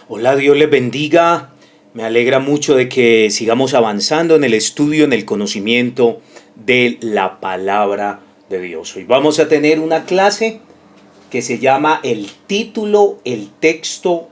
Hola, Dios les bendiga. Me alegra mucho de que sigamos avanzando en el estudio, en el conocimiento de la palabra de Dios. Hoy vamos a tener una clase que se llama el título, el texto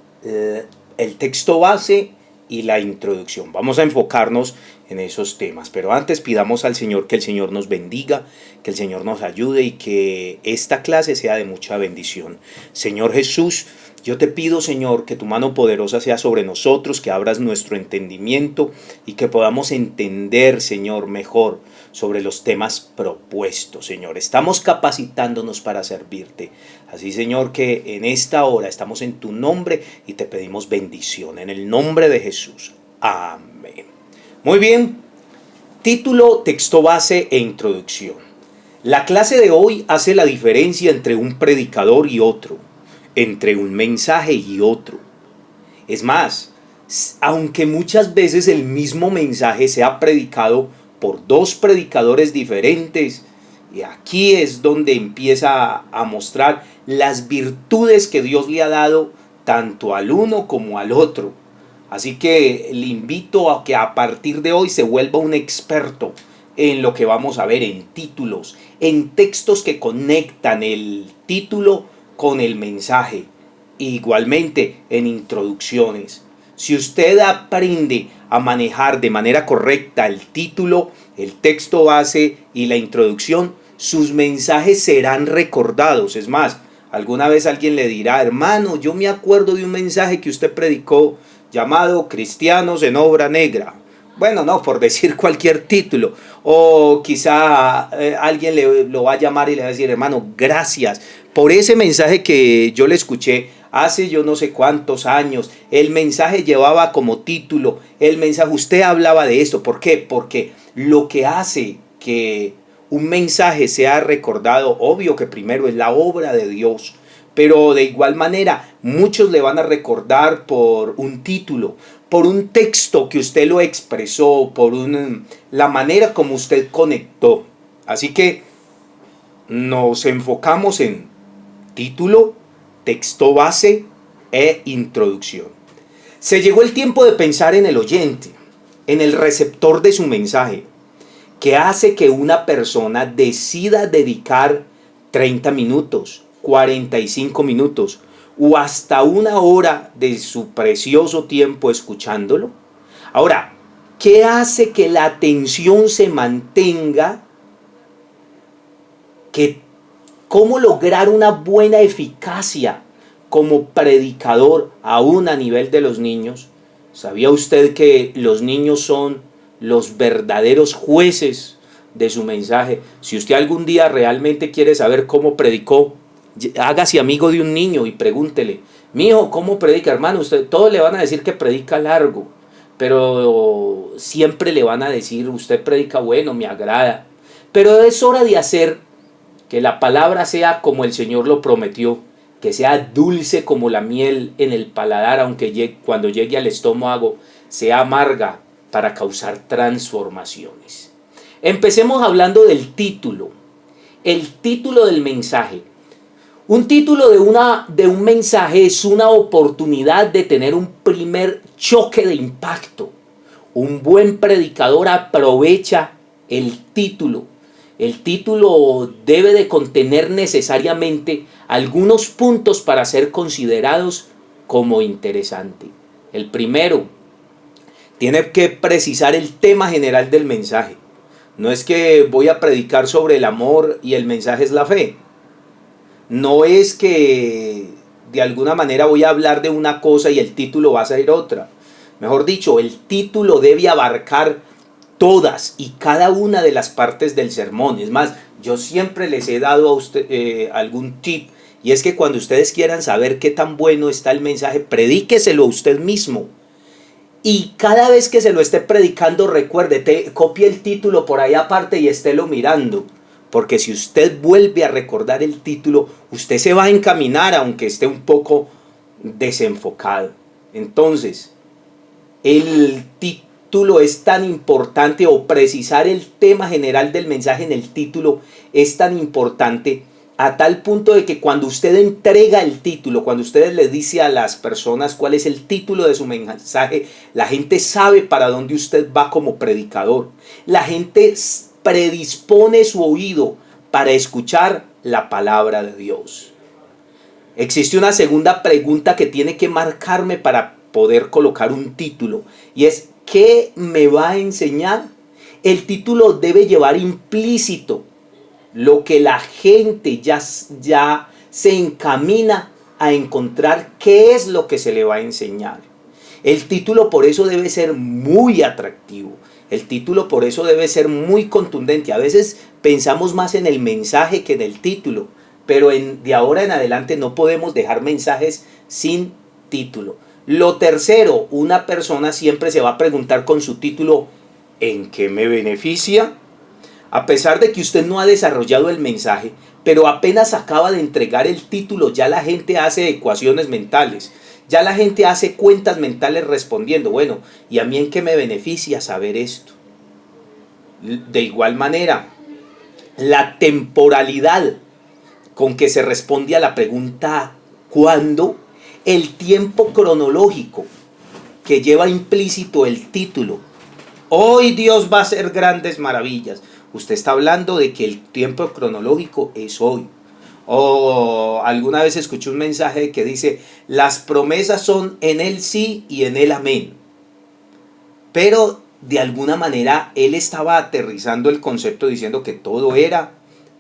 base y la introducción. Vamos a enfocarnos en esos temas, pero antes pidamos al Señor que el Señor nos bendiga, que el Señor nos ayude y que esta clase sea de mucha bendición. Señor Jesús, yo te pido, Señor, que tu mano poderosa sea sobre nosotros, que abras nuestro entendimiento y que podamos entender, Señor, mejor sobre los temas propuestos, Señor. Estamos capacitándonos para servirte. Así, Señor, que en esta hora estamos en tu nombre y te pedimos bendición. En el nombre de Jesús. Amén. Muy bien. Título, texto base e introducción. La clase de hoy hace la diferencia entre un predicador y otro, entre un mensaje y otro. Es más, aunque muchas veces el mismo mensaje sea predicado por dos predicadores diferentes, y aquí es donde empieza a mostrar las virtudes que Dios le ha dado tanto al uno como al otro. Así que le invito a que a partir de hoy se vuelva un experto en lo que vamos a ver, en títulos, en textos que conectan el título con el mensaje, igualmente en introducciones. Si usted aprende a manejar de manera correcta el título, el texto base y la introducción, sus mensajes serán recordados. Es más, alguna vez alguien le dirá: hermano, yo me acuerdo de un mensaje que usted predicó llamado Cristianos en Obra Negra. Bueno, no, por decir cualquier título. O quizá alguien lo va a llamar y le va a decir: hermano, gracias por ese mensaje que yo le escuché hace yo no sé cuántos años. El mensaje llevaba como título, el mensaje, usted hablaba de esto. ¿Por qué? Porque lo que hace que un mensaje sea recordado, obvio que primero es la obra de Dios, pero de igual manera muchos le van a recordar por un título, por un texto que usted lo expresó, por la manera como usted conectó. Así que nos enfocamos en título, texto base e introducción. Se llegó el tiempo de pensar en el oyente, en el receptor de su mensaje, que hace que una persona decida dedicar 30 minutos, 45 minutos o hasta una hora de su precioso tiempo escuchándolo. Ahora, ¿qué hace que la atención se mantenga? ¿Cómo lograr una buena eficacia como predicador aún a nivel de los niños? ¿Sabía usted que los niños son los verdaderos jueces de su mensaje? Si usted algún día realmente quiere saber cómo predicó, hágase amigo de un niño y pregúntele: mijo, ¿cómo predica, hermano? Todos le van a decir que predica largo, pero siempre le van a decir: usted predica bueno, me agrada. Pero es hora de hacer que la palabra sea como el Señor lo prometió, que sea dulce como la miel en el paladar, aunque cuando llegue al estómago sea amarga, para causar transformaciones. Empecemos hablando del título. El título del mensaje. Un título de un mensaje es una oportunidad de tener un primer choque de impacto. Un buen predicador aprovecha el título. El título debe de contener necesariamente algunos puntos para ser considerados como interesante. El primero, tiene que precisar el tema general del mensaje. No es que voy a predicar sobre el amor y el mensaje es la fe. No es que de alguna manera voy a hablar de una cosa y el título va a ser otra. Mejor dicho, el título debe abarcar todas y cada una de las partes del sermón. Es más, yo siempre les he dado a usted algún tip, y es que cuando ustedes quieran saber qué tan bueno está el mensaje, predíqueselo a usted mismo. Y cada vez que se lo esté predicando, recuerde, copie el título por ahí aparte y estélo mirando. Porque si usted vuelve a recordar el título, usted se va a encaminar aunque esté un poco desenfocado. Entonces, el título es tan importante, o precisar el tema general del mensaje en el título es tan importante, a tal punto de que cuando usted entrega el título, cuando usted le dice a las personas cuál es el título de su mensaje, la gente sabe para dónde usted va como predicador. La gente predispone su oído para escuchar la palabra de Dios. Existe una segunda pregunta que tiene que marcarme para poder colocar un título, y es: ¿qué me va a enseñar? El título debe llevar implícito lo que la gente ya se encamina a encontrar qué es lo que se le va a enseñar. El título por eso debe ser muy atractivo. El título por eso debe ser muy contundente. A veces pensamos más en el mensaje que en el título, pero de ahora en adelante no podemos dejar mensajes sin título. Lo tercero, una persona siempre se va a preguntar con su título: ¿en qué me beneficia? A pesar de que usted no ha desarrollado el mensaje, pero apenas acaba de entregar el título, ya la gente hace ecuaciones mentales, ya la gente hace cuentas mentales respondiendo: bueno, ¿y a mí en qué me beneficia saber esto? De igual manera, la temporalidad con que se responde a la pregunta ¿cuándo? El tiempo cronológico que lleva implícito el título: hoy Dios va a hacer grandes maravillas. Usted está hablando de que el tiempo cronológico es hoy. O alguna vez escuché un mensaje que dice: las promesas son en el sí y en el amén. Pero de alguna manera él estaba aterrizando el concepto diciendo que todo era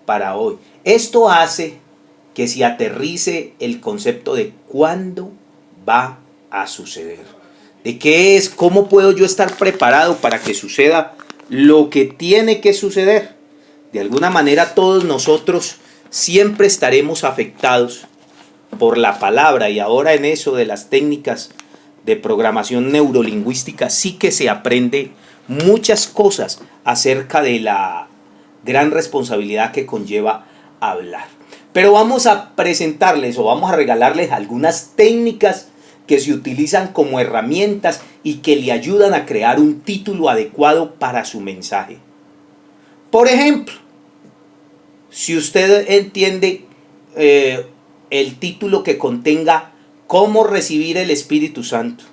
para hoy. Esto hace que se aterrice el concepto de cuándo va a suceder. De qué es, cómo puedo yo estar preparado para que suceda lo que tiene que suceder. De alguna manera todos nosotros siempre estaremos afectados por la palabra, y ahora en eso de las técnicas de programación neurolingüística sí que se aprende muchas cosas acerca de la gran responsabilidad que conlleva hablar. Pero vamos a presentarles o vamos a regalarles algunas técnicas que se utilizan como herramientas y que le ayudan a crear un título adecuado para su mensaje. Por ejemplo, si usted entiende el título que contenga cómo recibir el Espíritu Santo,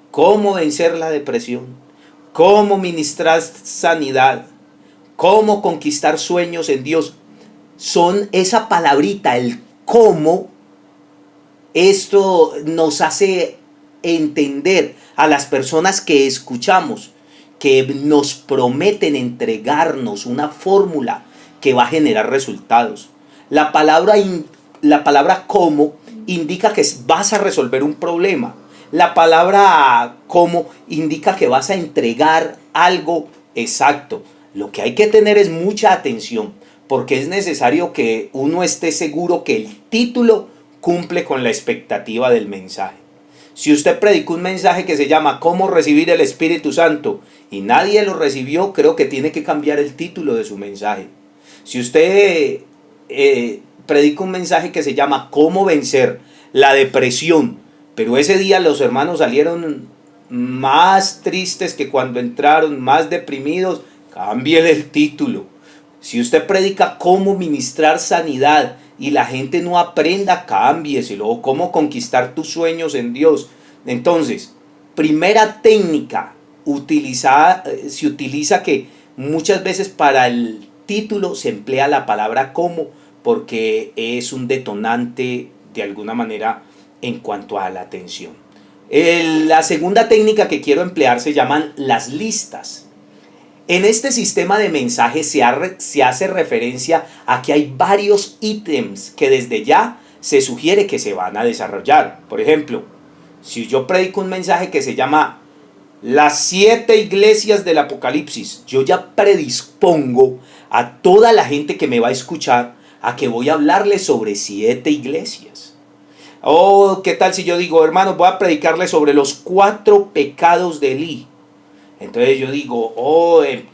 cómo vencer la depresión, cómo ministrar sanidad, cómo conquistar sueños en Dios, son esa palabrita, el cómo. Esto nos hace entender a las personas que escuchamos que nos prometen entregarnos una fórmula que va a generar resultados. La palabra cómo indica que vas a resolver un problema. La palabra cómo indica que vas a entregar algo exacto. Lo que hay que tener es mucha atención, porque es necesario que uno esté seguro que el título cumple con la expectativa del mensaje. Si usted predicó un mensaje que se llama ¿cómo recibir el Espíritu Santo? Y nadie lo recibió, creo que tiene que cambiar el título de su mensaje. Si usted predica un mensaje que se llama ¿cómo vencer la depresión? Pero ese día los hermanos salieron más tristes que cuando entraron, más deprimidos, cambie el título. Si usted predica cómo ministrar sanidad y la gente no aprenda, cámbieselo. O cómo conquistar tus sueños en Dios. Entonces, primera técnica se utiliza que muchas veces para el título se emplea la palabra cómo, porque es un detonante de alguna manera en cuanto a la atención. La segunda técnica que quiero emplear se llaman las listas. En este sistema de mensajes se hace referencia a que hay varios ítems que desde ya se sugiere que se van a desarrollar. Por ejemplo, si yo predico un mensaje que se llama las 7 iglesias del Apocalipsis, yo ya predispongo a toda la gente que me va a escuchar a que voy a hablarles sobre 7 iglesias. O ¿qué tal si yo digo, hermanos, voy a predicarles sobre los 4 pecados de Elí? Entonces yo digo,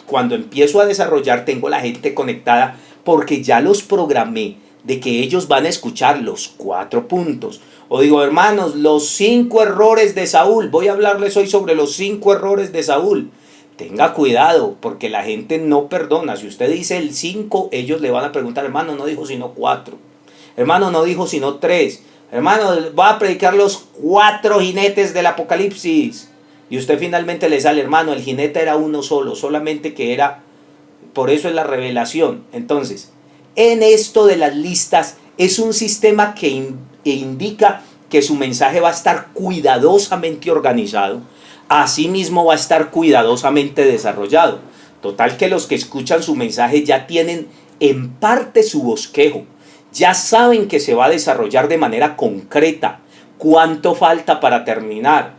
cuando empiezo a desarrollar tengo la gente conectada porque ya los programé de que ellos van a escuchar los 4 puntos. O digo, hermanos, los 5 errores de Saúl. Voy a hablarles hoy sobre los 5 errores de Saúl. Tenga cuidado, porque la gente no perdona. Si usted dice el 5, ellos le van a preguntar, hermano, no dijo sino 4. Hermano, no dijo sino 3. Hermano, va a predicar los 4 jinetes del Apocalipsis. Y usted finalmente le sale, hermano, el jinete era uno solo, solamente que era, por eso es la revelación. Entonces, en esto de las listas, es un sistema que indica que su mensaje va a estar cuidadosamente organizado, asimismo va a estar cuidadosamente desarrollado. Total que los que escuchan su mensaje ya tienen en parte su bosquejo, ya saben que se va a desarrollar de manera concreta, cuánto falta para terminar,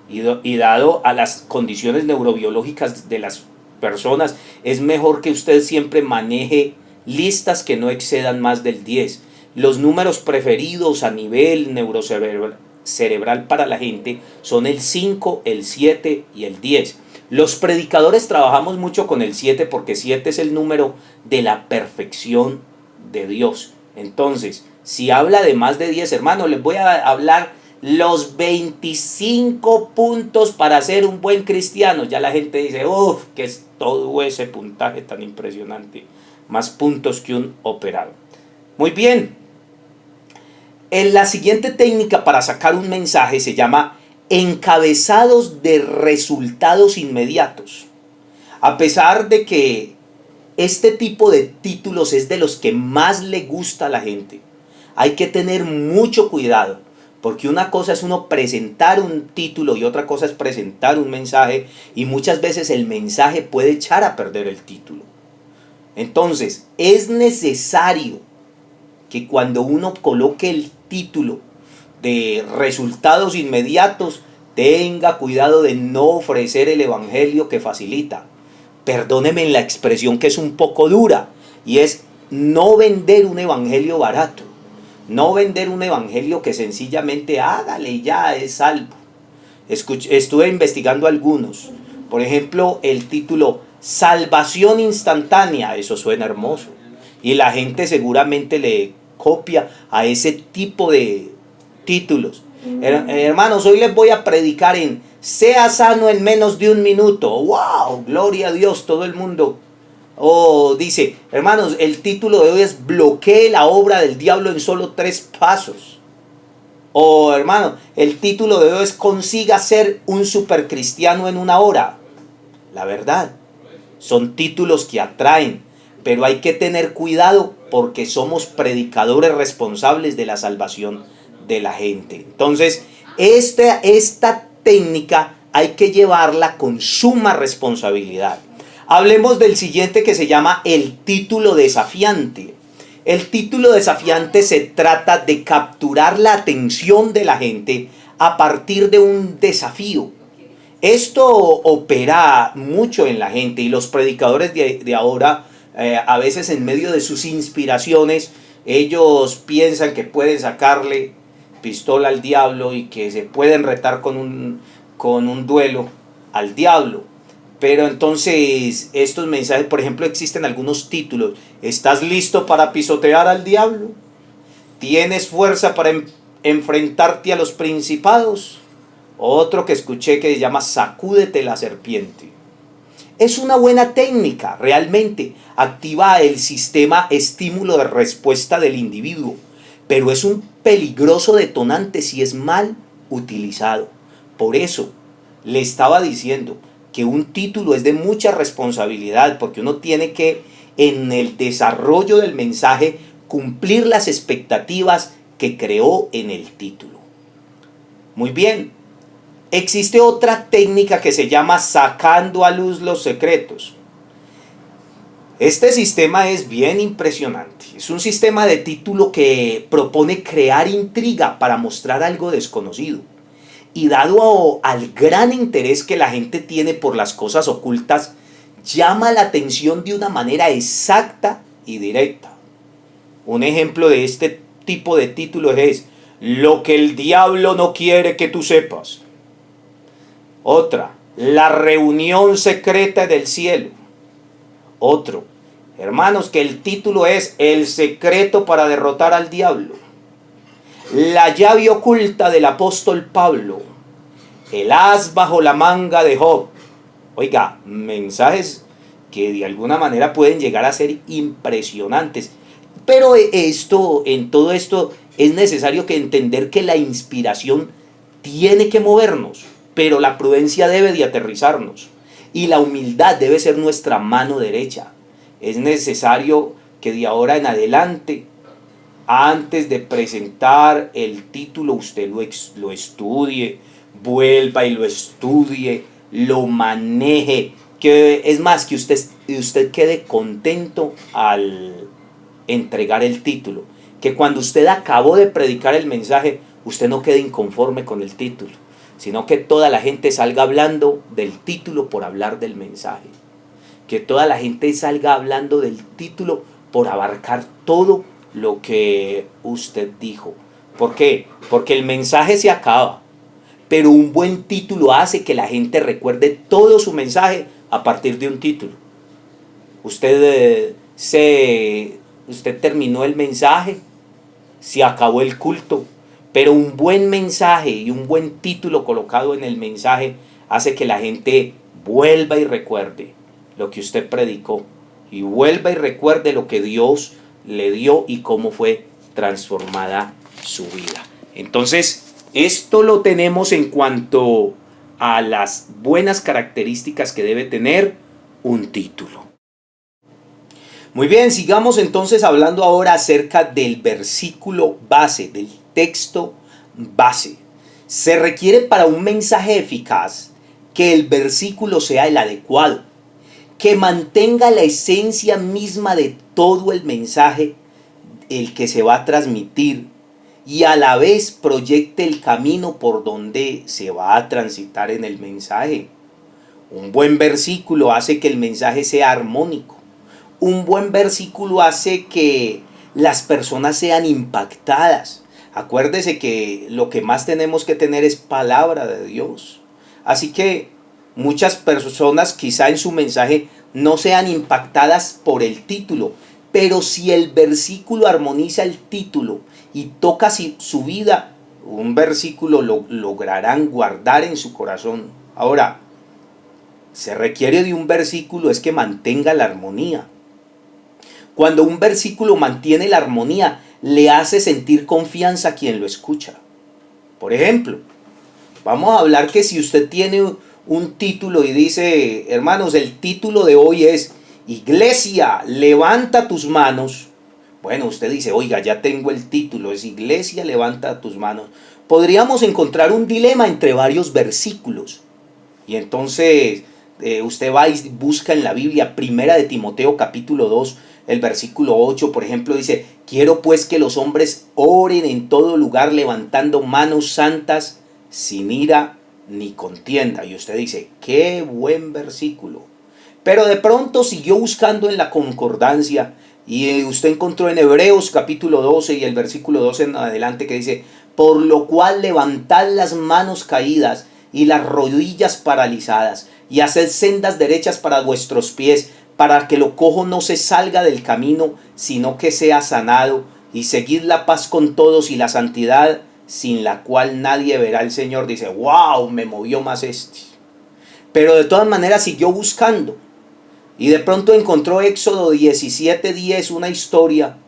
y dado a las condiciones neurobiológicas de las personas, es mejor que usted siempre maneje listas que no excedan más del 10. Los números preferidos a nivel neurocerebral para la gente son el 5, el 7 y el 10. Los predicadores trabajamos mucho con el 7 porque 7 es el número de la perfección de Dios. Entonces, si habla de más de 10, hermano, les voy a hablar los 25 puntos para ser un buen cristiano. Ya la gente dice, uff, que es todo ese puntaje tan impresionante. Más puntos que un operado. Muy bien. En la siguiente técnica para sacar un mensaje se llama encabezados de resultados inmediatos. A pesar de que este tipo de títulos es de los que más le gusta a la gente, hay que tener mucho cuidado, porque una cosa es uno presentar un título y otra cosa es presentar un mensaje, y muchas veces el mensaje puede echar a perder el título. Entonces, es necesario que cuando uno coloque el título de resultados inmediatos, tenga cuidado de no ofrecer el evangelio que facilita. Perdóneme en la expresión que es un poco dura, y es no vender un evangelio barato, no vender un evangelio que sencillamente hágale ya, es salvo. Estuve investigando algunos, por ejemplo el título salvación instantánea, eso suena hermoso, y la gente seguramente le copia a ese tipo de títulos. Hermanos, hoy les voy a predicar en sea sano en menos de un minuto. ¡Wow! Gloria a Dios, todo el mundo. Dice, hermanos, el título de hoy es bloquee la obra del diablo en solo 3 pasos. Hermano, el título de hoy es consiga ser un supercristiano en 1 hora. La verdad, son títulos que atraen, pero hay que tener cuidado porque somos predicadores responsables de la salvación de la gente. Entonces, esta técnica hay que llevarla con suma responsabilidad. Hablemos del siguiente, que se llama el título desafiante. El título desafiante se trata de capturar la atención de la gente a partir de un desafío. Esto opera mucho en la gente, y los predicadores de ahora, a veces en medio de sus inspiraciones, ellos piensan que pueden sacarle pistola al diablo y que se pueden retar con un duelo al diablo. Pero entonces estos mensajes, por ejemplo, existen algunos títulos: ¿estás listo para pisotear al diablo? ¿Tienes fuerza para enfrentarte a los principados? Otro que escuché que se llama sacúdete la serpiente. Es una buena técnica, realmente activa el sistema estímulo de respuesta del individuo, pero es un peligroso detonante si es mal utilizado. Por eso le estaba diciendo que un título es de mucha responsabilidad, porque uno tiene que, en el desarrollo del mensaje, cumplir las expectativas que creó en el título. Muy bien. Existe otra técnica que se llama sacando a luz los secretos. Este sistema es bien impresionante. Es un sistema de título que propone crear intriga para mostrar algo desconocido. Y dado al gran interés que la gente tiene por las cosas ocultas, llama la atención de una manera exacta y directa. Un ejemplo de este tipo de títulos es lo que el diablo no quiere que tú sepas. Otra, la reunión secreta del cielo. Otro, hermanos, que el título es el secreto para derrotar al diablo. La llave oculta del apóstol Pablo. El as bajo la manga de Job. Oiga, mensajes que de alguna manera pueden llegar a ser impresionantes. Pero en todo esto es necesario que entender que la inspiración tiene que movernos, pero la prudencia debe de aterrizarnos y la humildad debe ser nuestra mano derecha. Es necesario que de ahora en adelante, antes de presentar el título, usted lo estudie, vuelva y lo estudie, lo maneje, que es más, que usted quede contento al entregar el título, que cuando usted acabó de predicar el mensaje, usted no quede inconforme con el título, sino que toda la gente salga hablando del título por hablar del mensaje, que toda la gente salga hablando del título por abarcar todo lo que usted dijo. ¿Por qué? Porque el mensaje se acaba, pero un buen título hace que la gente recuerde todo su mensaje a partir de un título. Usted, usted terminó el mensaje, se acabó el culto, pero un buen mensaje y un buen título colocado en el mensaje hace que la gente vuelva y recuerde lo que usted predicó y vuelva y recuerde lo que Dios le dio y cómo fue transformada su vida. Entonces, esto lo tenemos en cuanto a las buenas características que debe tener un título. Muy bien, sigamos entonces hablando ahora acerca del versículo base, del texto base. Se requiere para un mensaje eficaz que el versículo sea el adecuado, que mantenga la esencia misma de todo el mensaje, el que se va a transmitir, y a la vez proyecte el camino por donde se va a transitar en el mensaje. Un buen versículo hace que el mensaje sea armónico. Un buen versículo hace que las personas sean impactadas. Acuérdese que lo que más tenemos que tener es palabra de Dios. Así que muchas personas quizá en su mensaje no sean impactadas por el título, pero si el versículo armoniza el título y toca su vida, un versículo lo lograrán guardar en su corazón. Ahora, se requiere de un versículo es que mantenga la armonía. Cuando un versículo mantiene la armonía, le hace sentir confianza a quien lo escucha. Por ejemplo, vamos a hablar que si usted tiene un título y dice, hermanos, el título de hoy es Iglesia, levanta tus manos. Bueno, usted dice, oiga, ya tengo el título, es Iglesia, levanta tus manos. Podríamos encontrar un dilema entre varios versículos. Y entonces usted va y busca en la Biblia, Primera de Timoteo capítulo 2, el versículo 8, por ejemplo, dice, quiero pues que los hombres oren en todo lugar levantando manos santas sin ira ni contienda. Y usted dice, qué buen versículo. Pero de pronto siguió buscando en la concordancia y usted encontró en Hebreos capítulo 12 y el versículo 12 en adelante que dice, por lo cual levantad las manos caídas y las rodillas paralizadas y haced sendas derechas para vuestros pies, para que lo cojo no se salga del camino, sino que sea sanado, y seguid la paz con todos y la santidad, sin la cual nadie verá al Señor. Dice, wow, me movió más este. Pero de todas maneras siguió buscando, y de pronto encontró Éxodo 17:10, una historia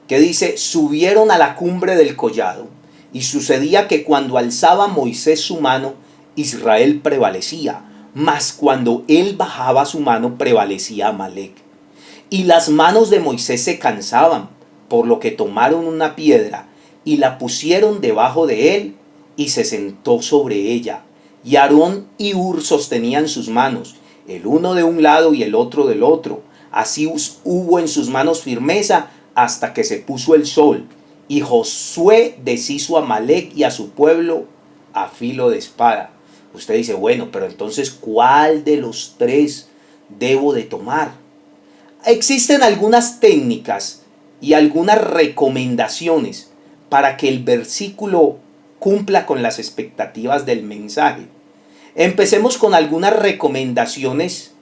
que dice, subieron a la cumbre del collado, y sucedía que cuando alzaba Moisés su mano, Israel prevalecía, mas cuando él bajaba su mano prevalecía Amalec. Y las manos de Moisés se cansaban, por lo que tomaron una piedra y la pusieron debajo de él y se sentó sobre ella. Y Aarón y Hur sostenían sus manos, el uno de un lado y el otro del otro. Así hubo en sus manos firmeza hasta que se puso el sol. Y Josué deshizo a Amalec y a su pueblo a filo de espada. Usted dice, bueno, pero entonces, ¿cuál de los tres debo de tomar? Existen algunas técnicas y algunas recomendaciones para que el versículo cumpla con las expectativas del mensaje. Empecemos con algunas recomendaciones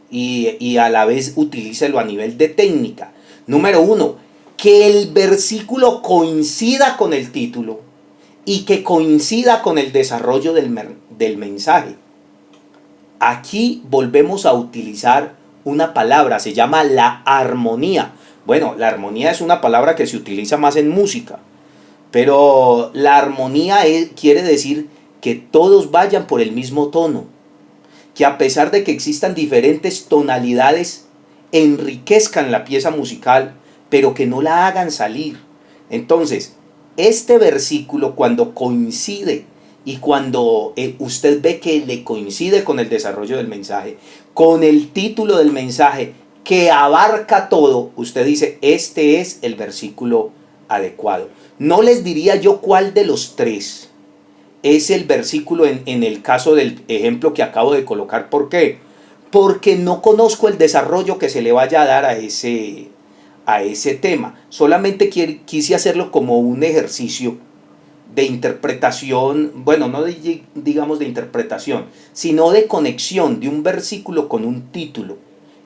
y a la vez utilícelo a nivel de técnica. Número 1, que el versículo coincida con el título y que coincida con el desarrollo del mensaje. Aquí volvemos a utilizar una palabra, se llama la armonía. Bueno, la armonía es una palabra que se utiliza más en música, pero la armonía quiere decir que todos vayan por el mismo tono, que a pesar de que existan diferentes tonalidades, enriquezcan la pieza musical, pero que no la hagan salir. Entonces, este versículo cuando coincide y cuando usted ve que le coincide con el desarrollo del mensaje, con el título del mensaje, que abarca todo, usted dice, este es el versículo adecuado. No les diría yo cuál de los tres es el versículo en el caso del ejemplo que acabo de colocar. ¿Por qué? Porque no conozco el desarrollo que se le vaya a dar a ese tema. Solamente quise hacerlo como un ejercicio de interpretación, bueno, no digamos de interpretación, sino de conexión de un versículo con un título.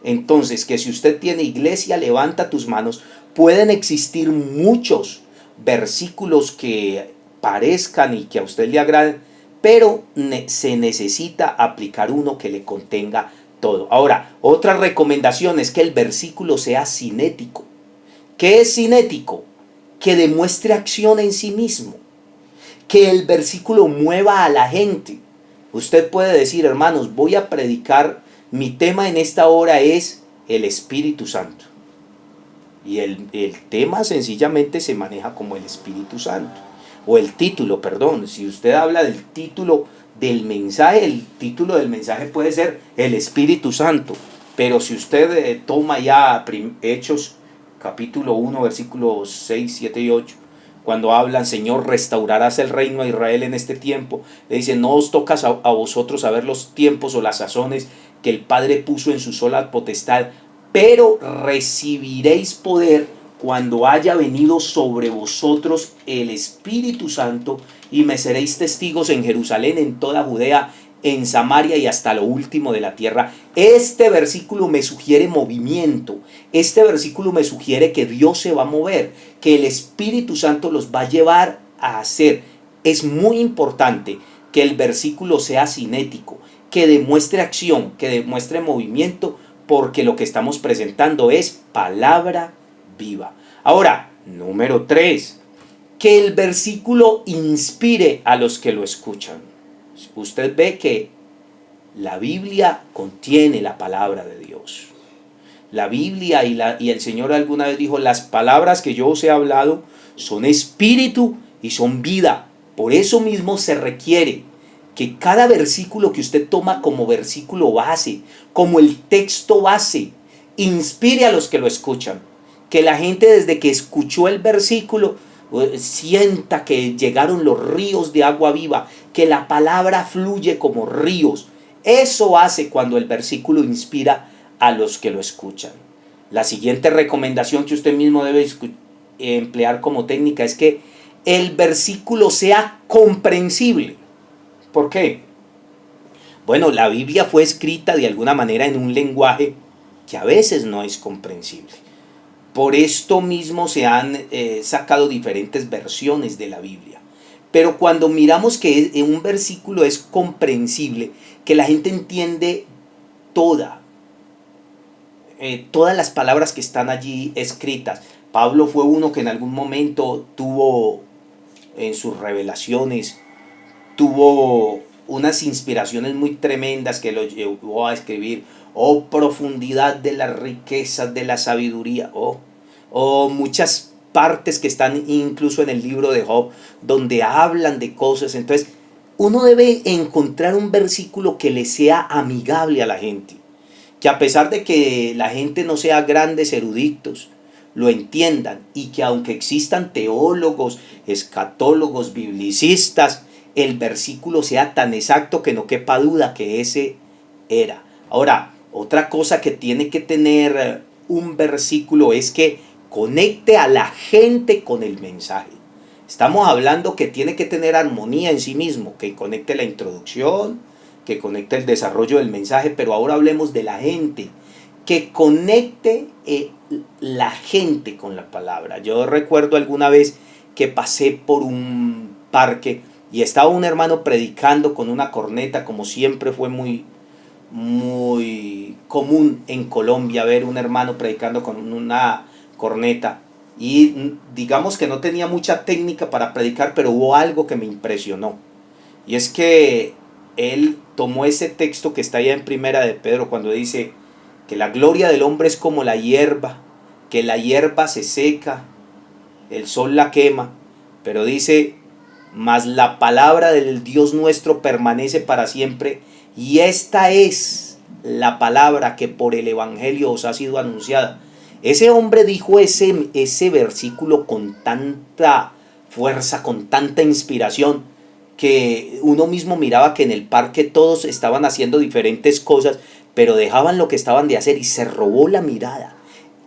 Entonces, que si usted tiene iglesia, levanta tus manos, pueden existir muchos versículos que parezcan y que a usted le agraden, pero se necesita aplicar uno que le contenga todo. Ahora, otra recomendación es que el versículo sea cinético. ¿Qué es cinético? Que demuestre acción en sí mismo, que el versículo mueva a la gente. Usted puede decir, hermanos, voy a predicar, mi tema en esta hora es el Espíritu Santo. Y el tema sencillamente se maneja como el Espíritu Santo. O el título, perdón. Si usted habla del título del mensaje, el título del mensaje puede ser el Espíritu Santo. Pero si usted toma ya Hechos capítulo 1, versículos 6, 7 y 8, cuando hablan, Señor, restaurarás el reino a Israel en este tiempo, le dice, no os toca a vosotros saber los tiempos o las sazones que el Padre puso en su sola potestad, pero recibiréis poder cuando haya venido sobre vosotros el Espíritu Santo, y me seréis testigos en Jerusalén, en toda Judea, en Samaria y hasta lo último de la tierra. Este versículo me sugiere movimiento. Este versículo me sugiere que Dios se va a mover, que el Espíritu Santo los va a llevar a hacer. Es muy importante que el versículo sea cinético, que demuestre acción, que demuestre movimiento, porque lo que estamos presentando es palabra viva. Ahora, número 3, que el versículo inspire a los que lo escuchan. Usted ve que la Biblia contiene la palabra de Dios. La Biblia y el Señor alguna vez dijo, las palabras que yo os he hablado son espíritu y son vida. Por eso mismo se requiere que cada versículo que usted toma como versículo base, como el texto base, inspire a los que lo escuchan. Que la gente desde que escuchó el versículo sienta que llegaron los ríos de agua viva, que la palabra fluye como ríos. Eso hace cuando el versículo inspira a los que lo escuchan. La siguiente recomendación que usted mismo debe emplear como técnica es que el versículo sea comprensible. ¿Por qué? Bueno, la Biblia fue escrita de alguna manera en un lenguaje que a veces no es comprensible. Por esto mismo se han sacado diferentes versiones de la Biblia. Pero cuando miramos que un versículo es comprensible, que la gente entiende todas las palabras que están allí escritas. Pablo fue uno que en algún momento tuvo en sus revelaciones, tuvo unas inspiraciones muy tremendas que lo llevó a escribir, oh profundidad de las riquezas de la sabiduría, oh muchas partes que están incluso en el libro de Job, donde hablan de cosas. Entonces, uno debe encontrar un versículo que le sea amigable a la gente, que a pesar de que la gente no sea grandes eruditos, lo entiendan, y que aunque existan teólogos, escatólogos, biblicistas, el versículo sea tan exacto que no quepa duda que ese era. Ahora, otra cosa que tiene que tener un versículo es que conecte a la gente con el mensaje. Estamos hablando que tiene que tener armonía en sí mismo, que conecte la introducción, que conecte el desarrollo del mensaje, pero ahora hablemos de la gente, que conecte la gente con la palabra. Yo recuerdo alguna vez que pasé por un parque y estaba un hermano predicando con una corneta, como siempre fue muy, muy común en Colombia ver un hermano predicando con una corneta y digamos que no tenía mucha técnica para predicar, pero hubo algo que me impresionó y es que él tomó ese texto que está allá en Primera de Pedro cuando dice que la gloria del hombre es como la hierba, que la hierba se seca, el sol la quema, pero dice, mas la palabra del Dios nuestro permanece para siempre, y esta es la palabra que por el Evangelio os ha sido anunciada. Ese hombre dijo ese versículo con tanta fuerza, con tanta inspiración, que uno mismo miraba que en el parque todos estaban haciendo diferentes cosas, pero dejaban lo que estaban de hacer y se robó la mirada.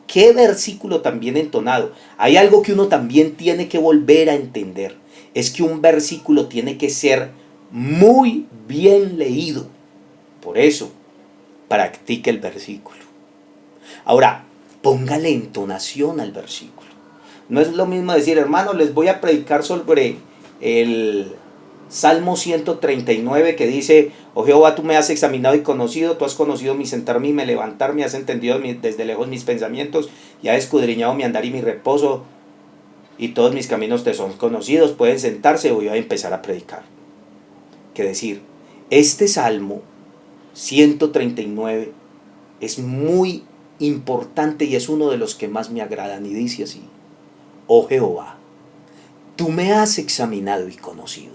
Qué versículo tan bien entonado. Hay algo que uno también tiene que volver a entender. Es que un versículo tiene que ser muy bien leído. Por eso, practique el versículo. Ahora, póngale entonación al versículo. No es lo mismo decir, hermano, les voy a predicar sobre el Salmo 139 que dice, oh Jehová, tú me has examinado y conocido, tú has conocido mi sentarme y mi levantarme, has entendido desde lejos mis pensamientos y has escudriñado mi andar y mi reposo y todos mis caminos te son conocidos. Pueden sentarse, voy a empezar a predicar. Que decir, este Salmo 139 es muy importante y es uno de los que más me agradan y dice así, oh Jehová, tú me has examinado y conocido.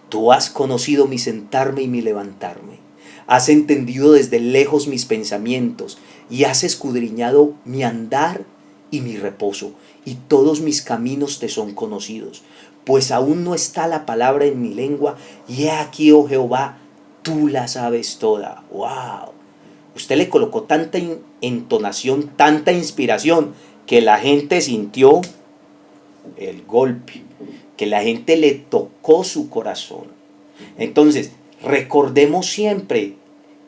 Tú has conocido mi sentarme y mi levantarme. Has entendido desde lejos mis pensamientos y has escudriñado mi andar y mi reposo. Y todos mis caminos te son conocidos. Pues aún no está la palabra en mi lengua y he aquí, oh Jehová, tú la sabes toda. ¡Wow! Usted le colocó tanta entonación, tanta inspiración que la gente sintió el golpe, que la gente le tocó su corazón. Entonces, recordemos siempre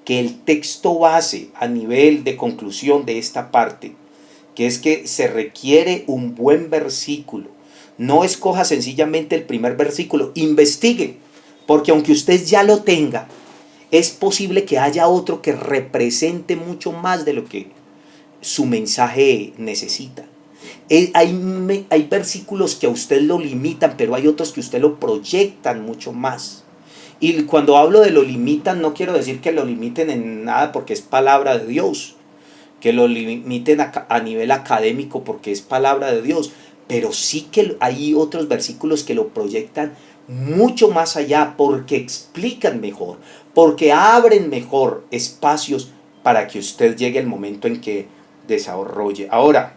que el texto base a nivel de conclusión de esta parte, que es que se requiere un buen versículo. No escoja sencillamente el primer versículo, investigue, porque aunque usted ya lo tenga, es posible que haya otro que represente mucho más de lo que su mensaje necesita. Hay versículos que a usted lo limitan, pero hay otros que a usted lo proyectan mucho más. Y cuando hablo de lo limitan, no quiero decir que lo limiten en nada porque es palabra de Dios, que lo limiten a nivel académico porque es palabra de Dios, pero sí que hay otros versículos que lo proyectan mucho más allá porque explican mejor, porque abren mejor espacios para que usted llegue al momento en que desarrolle. Ahora,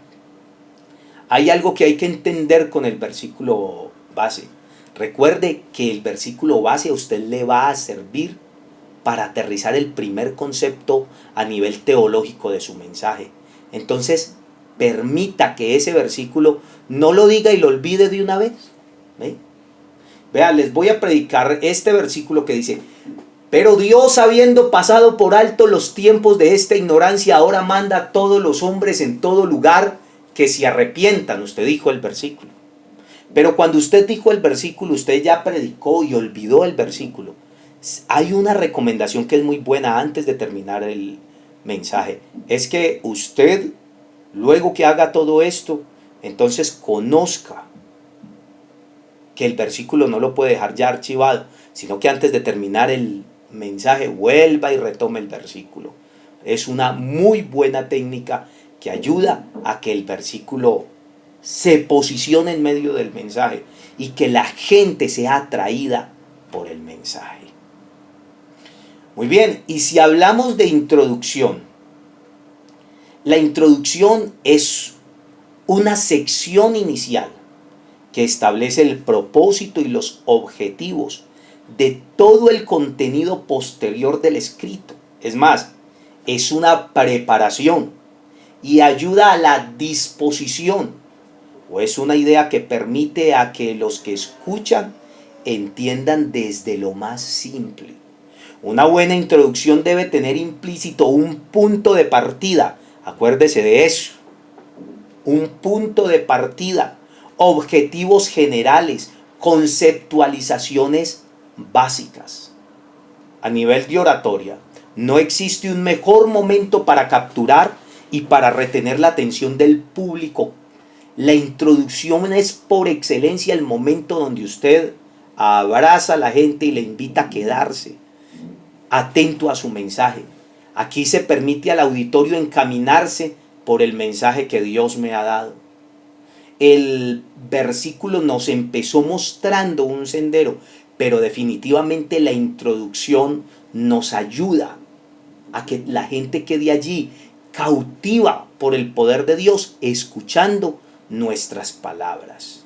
hay algo que hay que entender con el versículo base. Recuerde que el versículo base a usted le va a servir para aterrizar el primer concepto a nivel teológico de su mensaje. Entonces, permita que ese versículo no lo diga y lo olvide de una vez. ¿Ve? Vea, les voy a predicar este versículo que dice, pero Dios, habiendo pasado por alto los tiempos de esta ignorancia, ahora manda a todos los hombres en todo lugar que se arrepientan. Usted dijo el versículo. Pero cuando usted dijo el versículo, usted ya predicó y olvidó el versículo. Hay una recomendación que es muy buena antes de terminar el mensaje. Es que usted, luego que haga todo esto, entonces conozca que el versículo no lo puede dejar ya archivado, sino que antes de terminar el mensaje vuelva y retome el versículo. Es una muy buena técnica que ayuda a que el versículo se posicione en medio del mensaje y que la gente sea atraída por el mensaje. Muy bien, y si hablamos de introducción, la introducción es una sección inicial que establece el propósito y los objetivos de todo el contenido posterior del escrito. Es más, es una preparación y ayuda a la disposición, o es una idea que permite a que los que escuchan entiendan desde lo más simple. Una buena introducción debe tener implícito un punto de partida. Acuérdese de eso. Un punto de partida, objetivos generales, conceptualizaciones básicas. A nivel de oratoria, No existe un mejor momento para capturar y para retener la atención del público. La introducción es por excelencia el momento donde usted abraza a la gente y le invita a quedarse atento a su mensaje. Aquí se permite al auditorio encaminarse por el mensaje que Dios me ha dado. El versículo nos empezó mostrando un sendero, pero definitivamente la introducción nos ayuda a que la gente quede allí cautiva por el poder de Dios, escuchando nuestras palabras.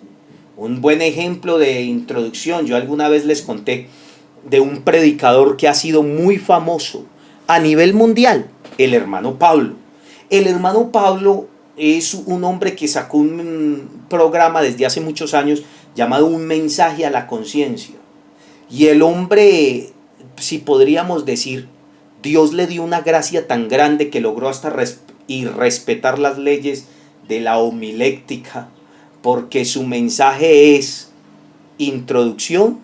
Un buen ejemplo de introducción, yo alguna vez les conté de un predicador que ha sido muy famoso a nivel mundial, el hermano Pablo. El hermano Pablo es un hombre que sacó un programa desde hace muchos años llamado Un mensaje a la conciencia. Y el hombre, si podríamos decir, Dios le dio una gracia tan grande que logró hasta respetar las leyes de la homiléctica, porque su mensaje es introducción,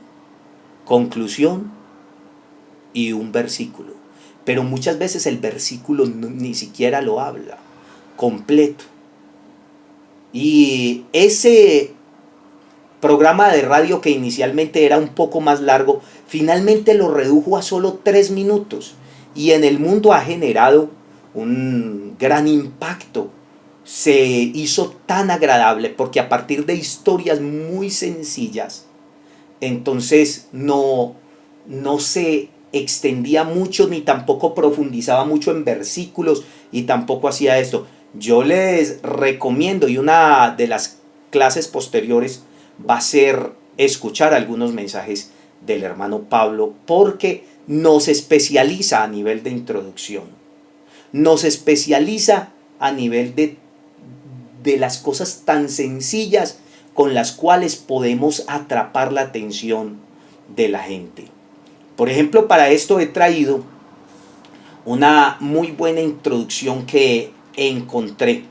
conclusión y un versículo. Pero muchas veces el versículo ni siquiera lo habla completo. Y ese programa de radio, que inicialmente era un poco más largo, finalmente lo redujo a solo 3 minutos. Y en el mundo ha generado un gran impacto. Se hizo tan agradable porque a partir de historias muy sencillas, entonces no se extendía mucho ni tampoco profundizaba mucho en versículos y tampoco hacía esto. Yo les recomiendo, y una de las clases posteriores va a ser escuchar algunos mensajes del hermano Pablo, porque nos especializa a nivel de introducción, nos especializa a nivel de las cosas tan sencillas con las cuales podemos atrapar la atención de la gente. Por ejemplo, para esto he traído una muy buena introducción que encontré,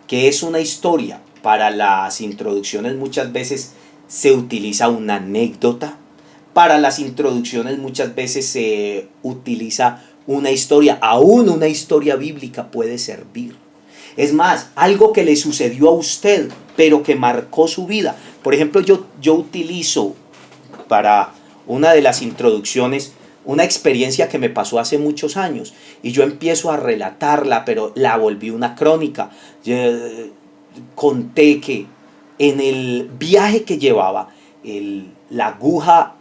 que es una historia. Para las introducciones muchas veces se utiliza una anécdota. Para las introducciones muchas veces se utiliza una historia. Aún una historia bíblica puede servir. Es más, algo que le sucedió a usted, pero que marcó su vida. Por ejemplo, yo utilizo para una de las introducciones una experiencia que me pasó hace muchos años. Y yo empiezo a relatarla, pero la volví una crónica. Yo conté que en el viaje que llevaba, la aguja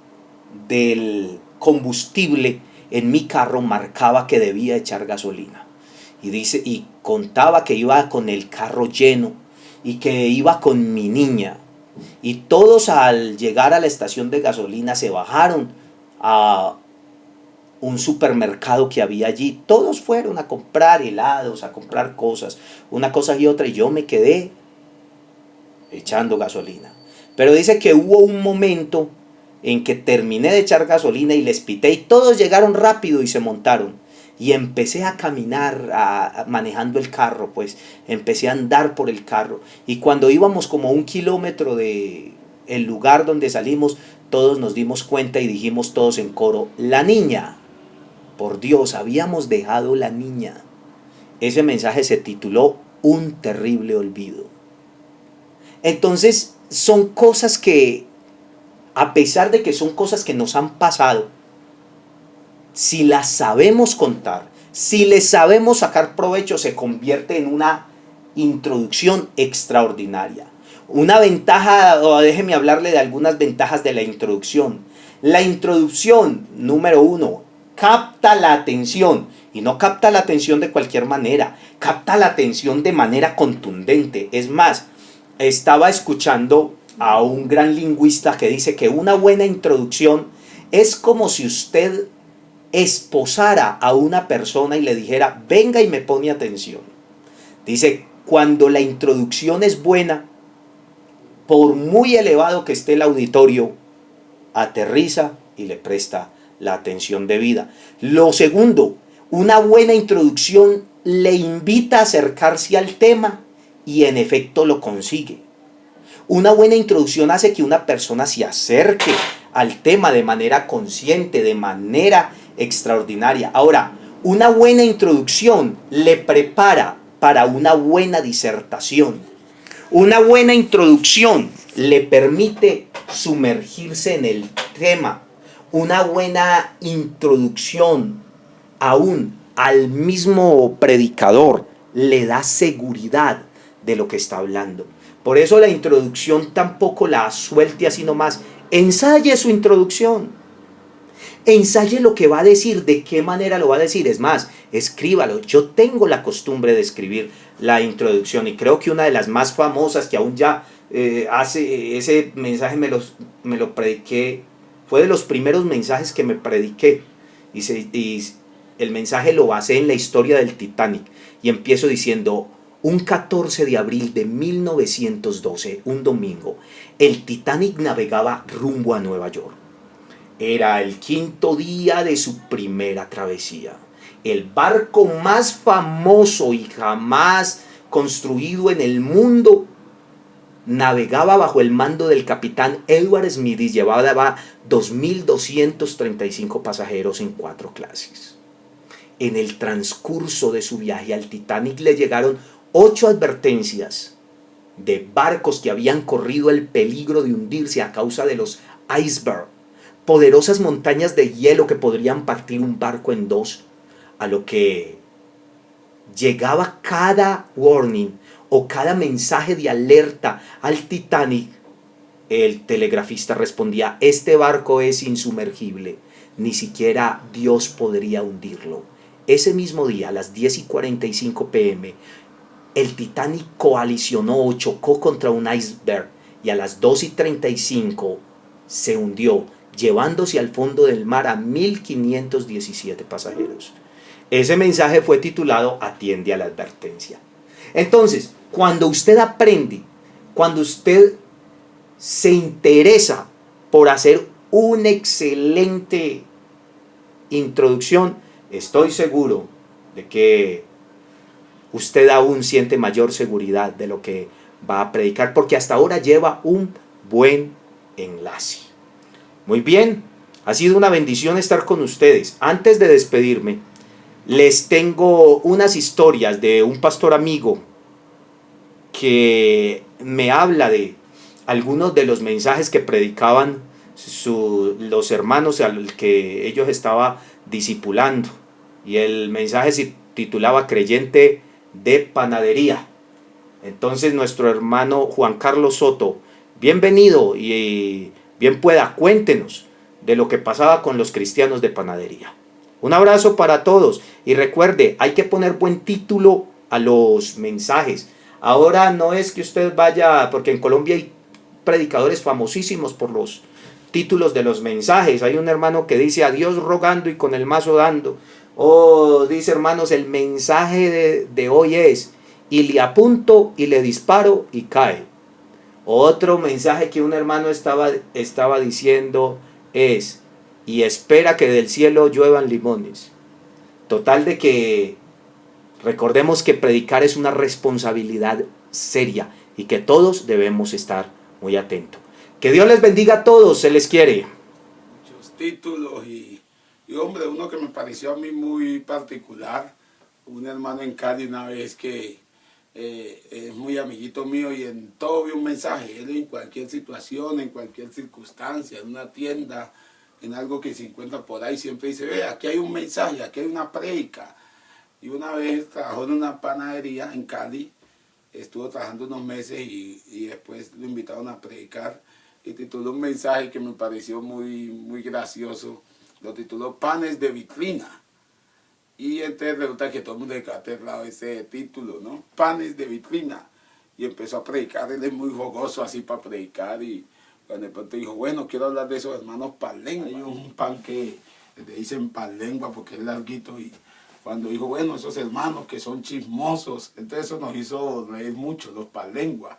del combustible en mi carro marcaba que debía echar gasolina. Y contaba que iba con el carro lleno y que iba con mi niña. Y todos, al llegar a la estación de gasolina, se bajaron a un supermercado que había allí. Todos fueron a comprar helados, a comprar cosas, una cosa y otra, y yo me quedé echando gasolina. Pero dice que hubo un momento en que terminé de echar gasolina y les pité, y todos llegaron rápido y se montaron. Y empecé a caminar, manejando el carro, pues empecé a andar por el carro. Y cuando íbamos como a 1 kilómetro de el lugar donde salimos, todos nos dimos cuenta y dijimos todos en coro: la niña. Por Dios, habíamos dejado la niña. Ese mensaje se tituló Un terrible olvido. Entonces, son cosas que, a pesar de que son cosas que nos han pasado, si las sabemos contar, si les sabemos sacar provecho, se convierte en una introducción extraordinaria. Una ventaja, o déjeme hablarle de algunas ventajas de la introducción. La introducción, número 1, capta la atención. Y no capta la atención de cualquier manera, capta la atención de manera contundente. Es más, estaba escuchando a un gran lingüista que dice que una buena introducción es como si usted esposara a una persona y le dijera: venga y me pone atención. Dice, cuando la introducción es buena, por muy elevado que esté el auditorio, aterriza y le presta la atención debida. Lo segundo, una buena introducción le invita a acercarse al tema y en efecto lo consigue. Una buena introducción hace que una persona se acerque al tema de manera consciente, de manera extraordinaria. Ahora, Una buena introducción le prepara para una buena disertación. Una buena introducción le permite sumergirse en el tema. Una buena introducción aún al mismo predicador le da seguridad de lo que está hablando. Por eso la introducción tampoco la suelte así nomás. Ensaye su introducción. Ensaye lo que va a decir, de qué manera lo va a decir. Es más, escríbalo. Yo tengo la costumbre de escribir la introducción y creo que una de las más famosas que aún ya hace ese mensaje me lo prediqué, fue de los primeros mensajes que me prediqué y el mensaje lo basé en la historia del Titanic y empiezo diciendo: un 14 de abril de 1912, un domingo, el Titanic navegaba rumbo a Nueva York. Era el 5.º día de su primera travesía. El barco más famoso y jamás construido en el mundo navegaba bajo el mando del capitán Edward Smith y llevaba 2.235 pasajeros en 4 clases. En el transcurso de su viaje al Titanic le llegaron 8 advertencias de barcos que habían corrido el peligro de hundirse a causa de los icebergs, poderosas montañas de hielo que podrían partir un barco en dos, a lo que llegaba cada warning o cada mensaje de alerta al Titanic. El telegrafista respondía: este barco es insumergible, ni siquiera Dios podría hundirlo. Ese mismo día, a las 10:45 p.m., el Titanic colisionó o chocó contra un iceberg y a las 2:35 se hundió, llevándose al fondo del mar a 1.517 pasajeros. Ese mensaje fue titulado Atiende a la advertencia. Entonces, cuando usted aprende, cuando usted se interesa por hacer una excelente introducción, estoy seguro de que usted aún siente mayor seguridad de lo que va a predicar, porque hasta ahora lleva un buen enlace. Muy bien, ha sido una bendición estar con ustedes. Antes de despedirme, les tengo unas historias de un pastor amigo que me habla de algunos de los mensajes que predicaban los hermanos al que ellos estaba discipulando. Y el mensaje se titulaba Creyente de Panadería. Entonces nuestro hermano Juan Carlos Soto, bienvenido y bien pueda, cuéntenos de lo que pasaba con los cristianos de panadería. Un abrazo para todos y recuerde, hay que poner buen título a los mensajes. Ahora no es que usted vaya, porque en Colombia hay predicadores famosísimos por los títulos de los mensajes. Hay un hermano que dice: a Dios rogando y con el mazo dando. O dice: hermanos, el mensaje de hoy es: y le apunto y le disparo y cae. Otro mensaje que un hermano estaba diciendo es: y espera que del cielo lluevan limones. Total de que recordemos que predicar es una responsabilidad seria y que todos debemos estar muy atentos. Que Dios les bendiga a todos, se les quiere. Muchos títulos y hombre, uno que me pareció a mí muy particular, un hermano en Cali una vez que es muy amiguito mío y en todo vi un mensaje, él en cualquier situación, en cualquier circunstancia, en una tienda, en algo que se encuentra por ahí, siempre dice: ve, aquí hay un mensaje, aquí hay una prédica. Y una vez trabajó en una panadería en Cali, estuvo trabajando unos meses y después lo invitaron a predicar y tituló un mensaje que me pareció muy gracioso. Lo tituló Panes de Vitrina. Y entonces resulta que todo el mundo se quedó aterrado ese título, ¿no? Panes de Vitrina. Y empezó a predicar, él es muy fogoso así para predicar y cuando de pronto dijo: bueno, quiero hablar de esos hermanos pan lengua. Hay un pan que le dicen pan lengua porque es larguito y cuando dijo: bueno, esos hermanos que son chismosos, entonces eso nos hizo reír mucho, los pan lengua,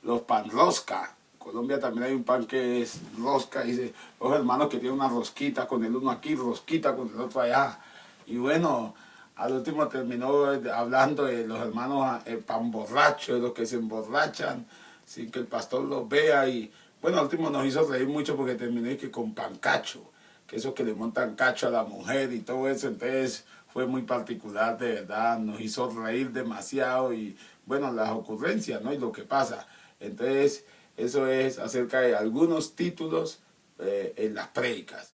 los pan rosca. En Colombia también hay un pan que es rosca, dice: los hermanos que tienen una rosquita con el uno aquí, rosquita con el otro allá. Y bueno, al último terminó hablando de los hermanos pan borracho, de los que se emborrachan sin que el pastor los vea. Y bueno, al último nos hizo reír mucho porque terminó que con pan cacho, que eso que le montan cacho a la mujer y todo eso. Entonces fue muy particular, de verdad, nos hizo reír demasiado y bueno, las ocurrencias, ¿no? Y lo que pasa. Entonces, eso es acerca de algunos títulos en las prédicas.